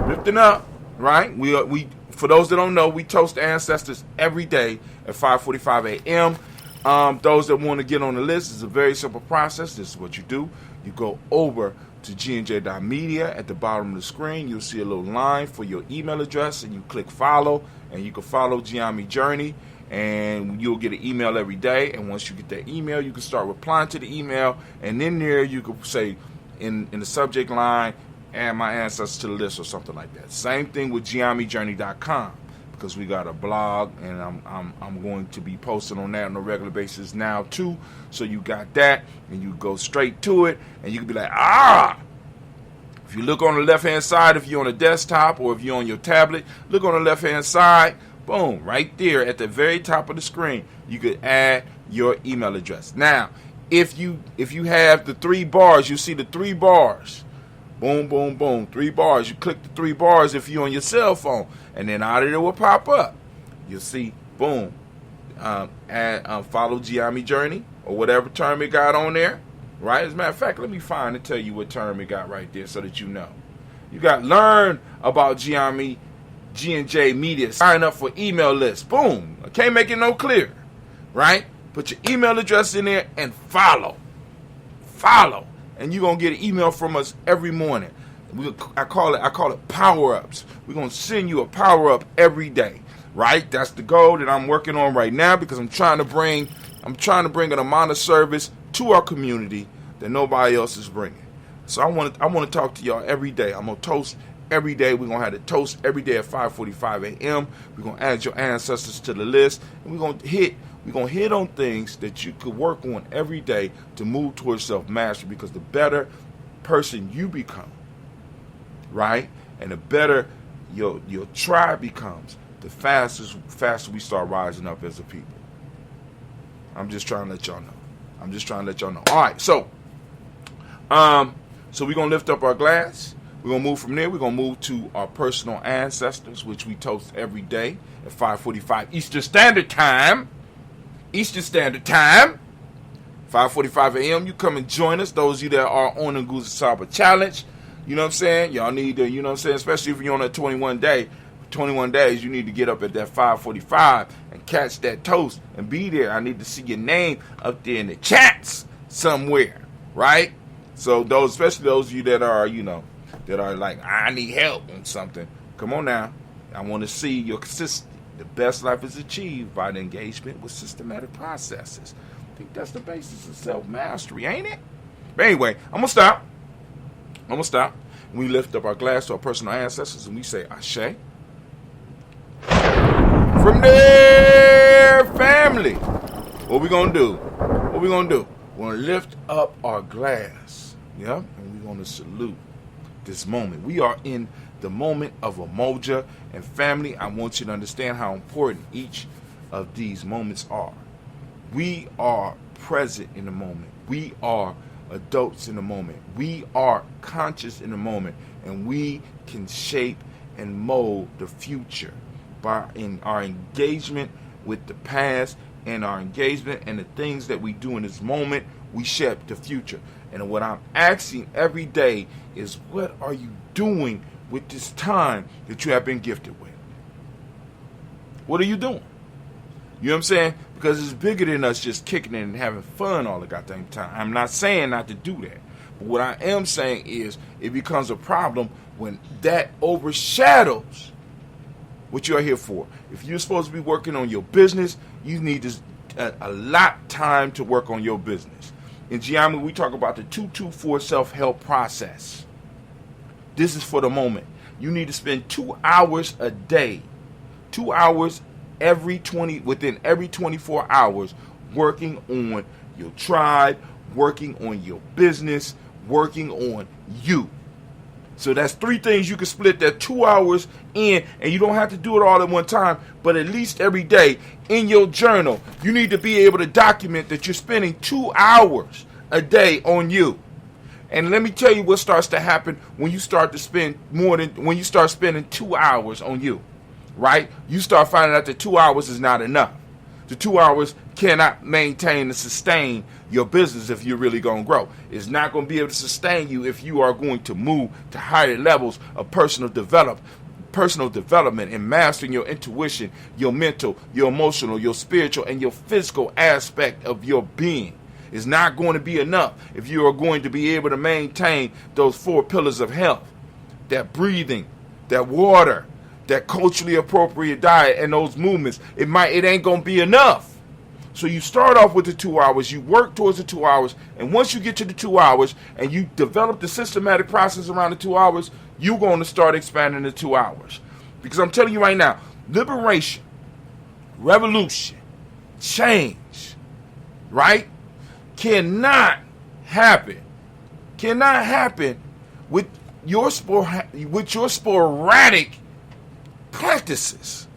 Lifting up, right? We for those that don't know, we toast the ancestors every day at 5:45 a.m. Those that want to get on the list, it's a very simple process. This is what you do. You go over to GNJ.Media. At the bottom of the screen, you'll see a little line for your email address, and you click follow, and you can follow Gye-Nyame Journey. and you'll get an email every day. And once you get that email, you can start replying to the email, and in there you can say in the subject line, add my ancestors to the list or something like that. Same thing with GNJMedia.support, because we got a blog, and I'm going to be posting on that on a regular basis now too. So you got that, and you go straight to it, and you can be like, if you look on the left hand side, if you're on a desktop or if you're on your tablet, look on the left hand side, boom, right there at the very top of the screen, you could add your email address. Now, if you have the 3 bars, you see the 3 bars. Boom, boom, boom. 3 bars. You click the 3 bars if you're on your cell phone, and then out of there will pop up. You'll see, boom, follow Gye-Nyame Journey or whatever term it got on there, right? As a matter of fact, let me find and tell you what term it got right there so that you know. You got learn about Gye-Nyame, GNJ Media. Sign up for email list. Boom. I can't make it no clearer, right? Put your email address in there and follow. Follow. And you're going to get an email from us every morning. I call it power-ups. We're going to send you a power-up every day, right? That's the goal that I'm working on right now, because I'm trying to bring an amount of service to our community that nobody else is bringing. So I want to talk to y'all every day. I'm going to toast every day. We're going to have the toast every day at 5:45 a.m. We're going to add your ancestors to the list, and we're going to hit on things that you could work on every day to move towards self-mastery, because the better person you become, right, and the better your tribe becomes, the faster we start rising up as a people. I'm just trying to let y'all know. All right, so we're going to lift up our glass. We're going to move from there. We're going to move to our personal ancestors, which we toast every day at 5:45 Eastern Standard Time. 5:45 a.m. You come and join us. Those of you that are on the Nguza Saba Challenge, you know what I'm saying? Y'all need to, you know what I'm saying? Especially if you're on a 21 days, you need to get up at that 5:45 and catch that toast and be there. I need to see your name up there in the chats somewhere, right? So especially those of you that are, that are like, I need help on something. Come on now. I want to see your consistency. The best life is achieved by the engagement with systematic processes. I think that's the basis of self-mastery, ain't it? But anyway, I'm going to stop. We lift up our glass to our personal ancestors and we say, Ashe. From there, family, what we going to do? We're going to lift up our glass, yeah? And we're going to salute this moment. We are in the moment of Umoja, and family, I want you to understand how important each of these moments are. We are present in the moment. We are adults in the moment. We are conscious in the moment, and we can shape and mold the future in our engagement with the past and our engagement and the things that we do in this moment. We shape the future. And what I'm asking every day is, what are you doing with this time that you have been gifted with? What are you doing? You know what I'm saying? Because it's bigger than us just kicking it and having fun all the goddamn time. I'm not saying not to do that. But what I am saying is it becomes a problem when that overshadows what you're here for. If you're supposed to be working on your business, you need a lot time to work on your business. In Gye-Nyame, we talk about the 224 self-help process. This is for the moment. You need to spend 2 hours a day, 2 hours within every 24 hours, working on your tribe, working on your business, working on you. So that's 3 things you can split that 2 hours in, and you don't have to do it all at one time, but at least every day in your journal, you need to be able to document that you're spending 2 hours a day on you. And let me tell you what starts to happen when you start to spend when you start spending 2 hours on you, right? You start finding out that 2 hours is not enough. The 2 hours cannot maintain and sustain your business if you're really going to grow. It's not going to be able to sustain you if you are going to move to higher levels of personal development and mastering your intuition, your mental, your emotional, your spiritual, and your physical aspect of your being. It's not going to be enough if you are going to be able to maintain those 4 pillars of health, that breathing, that water, that culturally appropriate diet and those movements, it ain't gonna be enough. So you start off with the 2 hours, you work towards the 2 hours, and once you get to the 2 hours and you develop the systematic process around the 2 hours, you're going to start expanding the 2 hours. Because I'm telling you right now, liberation, revolution, change, right, cannot happen with your sporadic practices.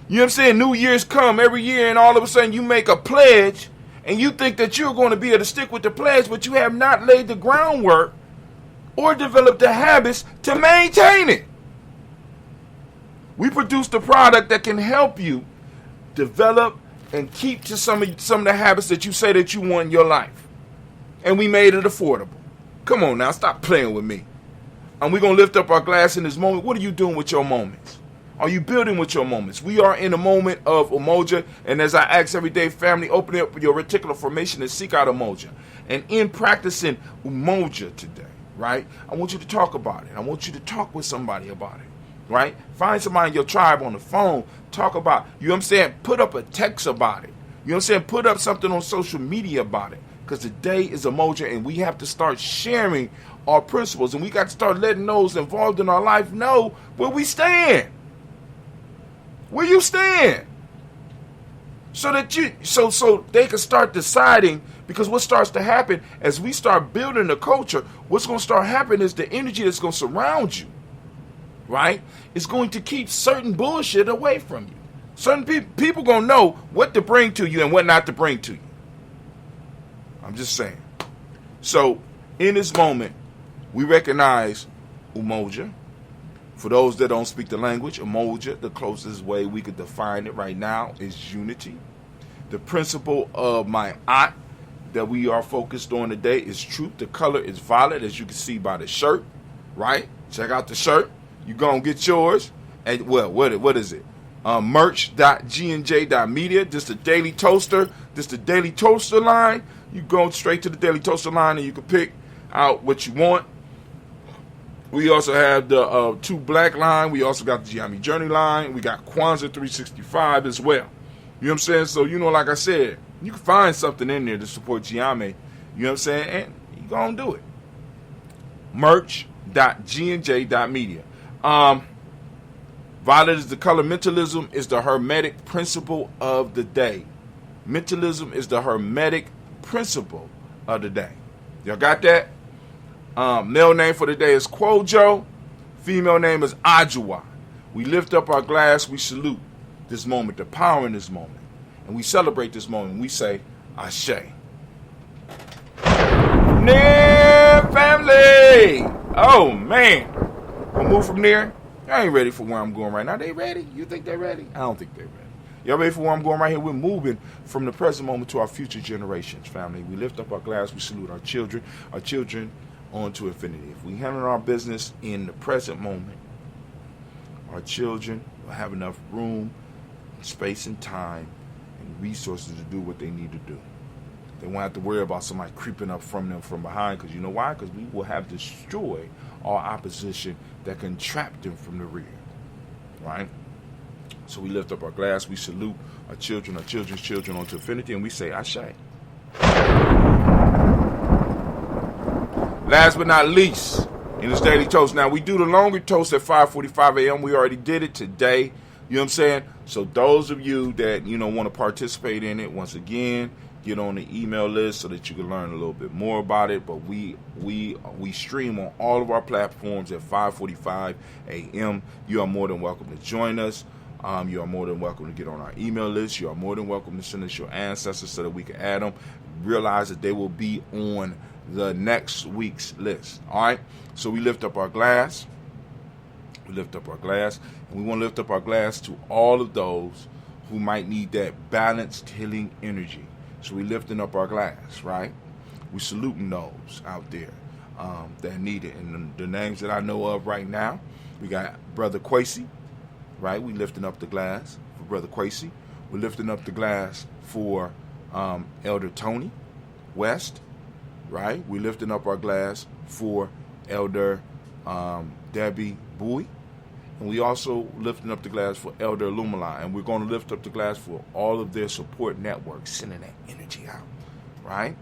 You know what I'm saying? New Year's come every year, and all of a sudden you make a pledge, and you think that you're going to be able to stick with the pledge, but you have not laid the groundwork or developed the habits to maintain it. We produce the product that can help you develop and keep to some of the habits that you say that you want in your life. And we made it affordable. Come on now, stop playing with me. And we're going to lift up our glass in this moment. What are you doing with your moments? Are you building with your moments? We are in a moment of Umoja, and as I ask every day, family, open up your reticular formation and seek out Umoja. And in practicing Umoja today, right, I want you to talk about it. I want you to talk with somebody about it, right? Find somebody in your tribe on the phone, talk about, you know what I'm saying, put up a text about it. You know what I'm saying, put up something on social media about it, because today is Umoja, and we have to start sharing our principles, and we got to start letting those involved in our life know where we stand. Where you stand, so that so they can start deciding. Because what starts to happen as we start building the culture, what's going to start happening is the energy that's going to surround you, right? It's going to keep certain bullshit away from you. Certain people going to know what to bring to you and what not to bring to you. I'm just saying. So in this moment, we recognize Umoja. For those that don't speak the language, Umoja, the closest way we could define it right now is unity. The principle of my aunt that we are focused on today is truth. The color is violet, as you can see by the shirt, right? Check out the shirt. You're going to get yours. And, well, what is it? Merch.GNJ.media. This the Daily Toaster. This the Daily Toaster line. You go straight to the Daily Toaster line and you can pick out what you want. We also have the 2 Black line. We also got the Gye-Nyame Journey line. We got Kwanzaa 365 as well. You know what I'm saying? So, like I said, you can find something in there to support Gye-Nyame. You know what I'm saying? And you're going to do it. Merch.GNJ.media. Violet is the color. Mentalism is the hermetic principle of the day. Mentalism is the hermetic principle of the day. Y'all got that? Male name for the day is Kwojo. Female name is Ajua. We lift up our glass. We salute this moment, the power in this moment. And we celebrate this moment. We say, Ashe. Near family. Oh, man. We'll move from there. I ain't ready for where I'm going right now. They ready? You think they're ready? I don't think they're ready. Y'all ready for where I'm going right here? We're moving from the present moment to our future generations, family. We lift up our glass. We salute our children on to infinity. If we handle our business in the present moment, our children will have enough room, space, and time, and resources to do what they need to do. They won't have to worry about somebody creeping up from them from behind, because you know why? Because we will have destroyed all opposition that can trap them from the rear, right? So we lift up our glass, we salute our children, our children's children onto infinity, and we say, Ashe. Last but not least, in this daily toast. Now, we do the longer toast at 5:45 a.m. We already did it today. You know what I'm saying? So those of you that, want to participate in it, once again, get on the email list so that you can learn a little bit more about it. But we stream on all of our platforms at 5:45 a.m. You are more than welcome to join us. You are more than welcome to get on our email list. You are more than welcome to send us your ancestors so that we can add them. Realize that they will be on the next week's list. All right? So we lift up our glass. We lift up our glass. And we want to lift up our glass to all of those who might need that balanced healing energy. So we lifting up our glass, right? We saluting those out there that need it. And the names that I know of right now, we got Brother Kwesi, right? We lifting up the glass for Brother Kwesi. We're lifting up the glass for Elder Tony West, right? We're lifting up our glass for Elder Debbie Bowie. And we also lifting up the glass for Elder Lumala, and we're going to lift up the glass for all of their support networks, sending that energy out, right?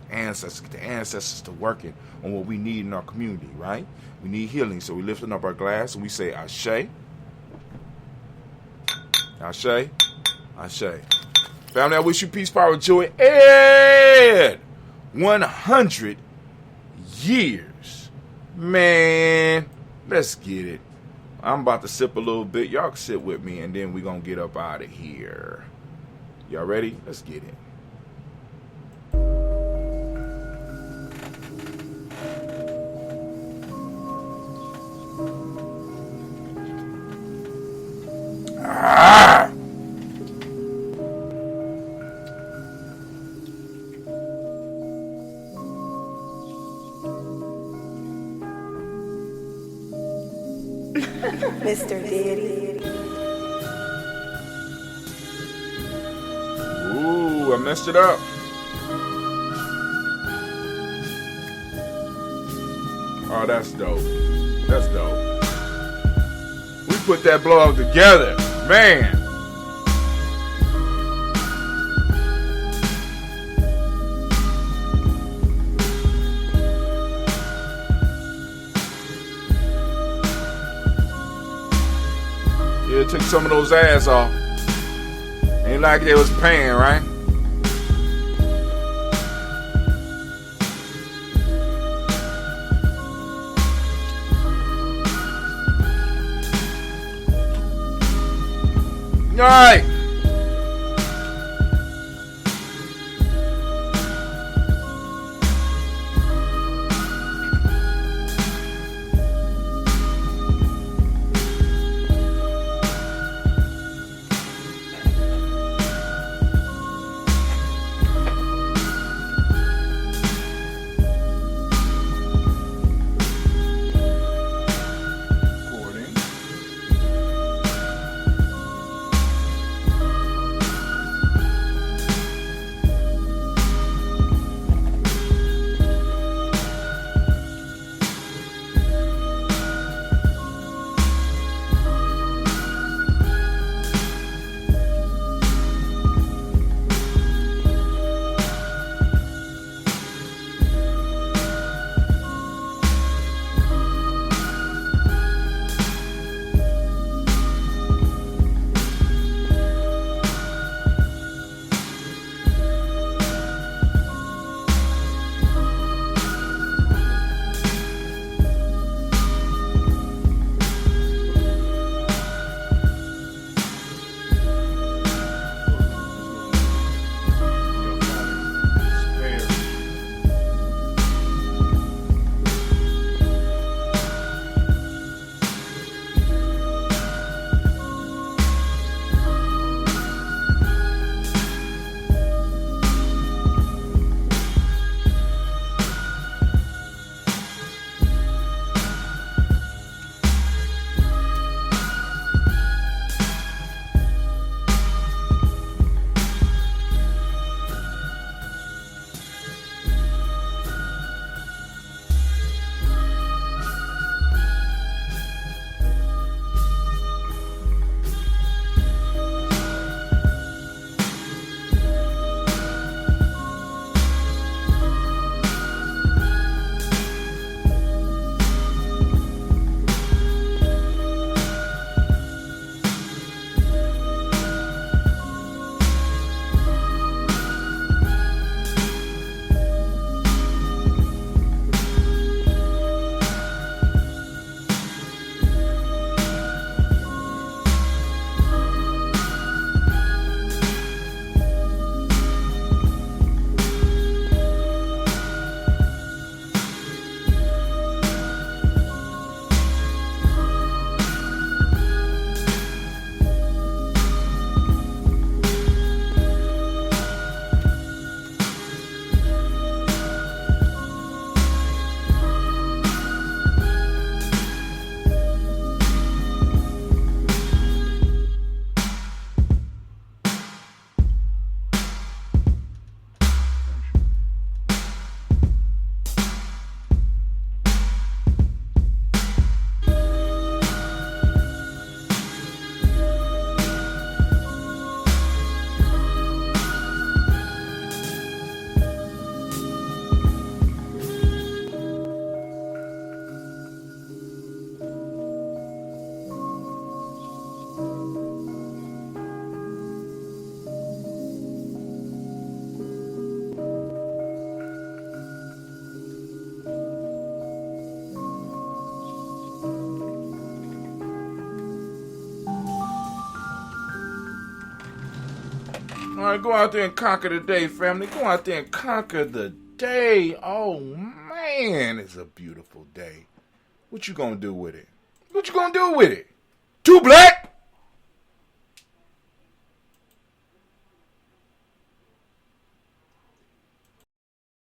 The ancestors to working on what we need in our community, right? We need healing, so we're lifting up our glass and we say, Ashe, Ashe, Ashe. Family, I wish you peace, power, joy, and 100 years. Man, let's get it. I'm about to sip a little bit. Y'all can sit with me, and then we're going to get up out of here. Y'all ready? Let's get it. Ah! Mr. Daddy. Ooh, I messed it up. Oh, that's dope. That's dope. We put that blog together. Man. Yeah, took some of those ass off. Ain't like they was paying, right? All right. right, go out there and conquer the day, family. Go out there and conquer the day. Oh, man, it's a beautiful day. What you gonna do with it? What you gonna do with it? Too black?